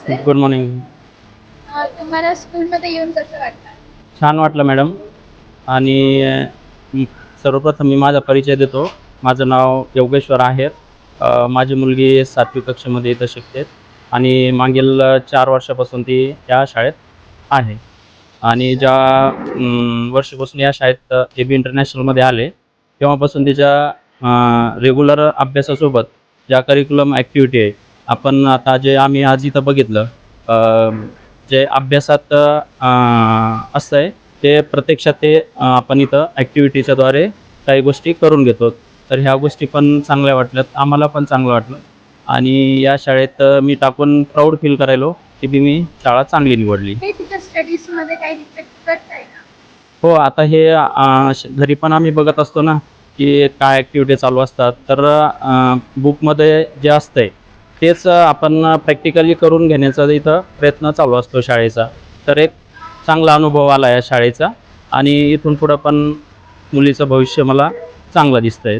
Sir. Good morning. तुम्हाला स्कूलमध्ये येऊन कसं वाटलं? छान वाटलं मॅडम. आणि म, सर्वप्रथम मी माझा परिचय देतो. माझं नाव योगेश्वर आहेर. माझी मुलगी 7वी कक्षेमध्ये इथं शिकते आणि मागील 4 वर्षापासून ती या शाळेत आहे. आणि ज्या वर्षापासून या शाळेत ए बी इंटरनॅशनलमध्ये आले तेव्हापासून तिच्या रेग्युलर अभ्यासासोबत ज्या करिक्युलम ॲक्टिव्हिटी आहे, आपण आता जे आम्ही आज इथं बघितलं, जे अभ्यासात असतं आहे ते प्रत्यक्षात आपण इथं ॲक्टिव्हिटीच्याद्वारे काही गोष्टी करून घेतो. तर ह्या गोष्टी पण चांगल्या वाटल्यात, आम्हाला पण चांगलं वाटलं. आणि या शाळेत मी टाकून प्राऊड फील करायलो की मी शाळा चांगली निवडली. हे तिच्या स्टडीजमध्ये काही इफेक्ट करताय का? हो, आता हे घरी पण आम्ही बघत असतो ना, की काय ॲक्टिव्हिटी चालू असतात. तर बुकमध्ये जे असतंय तेच आपण प्रॅक्टिकली करून घेण्याचा इथं प्रयत्न चालू असतो शाळेचा. तर एक चांगला अनुभव आला या शाळेचा आणि इथून पुढं पण मुलीचं भविष्य मला चांगलं दिसतंय.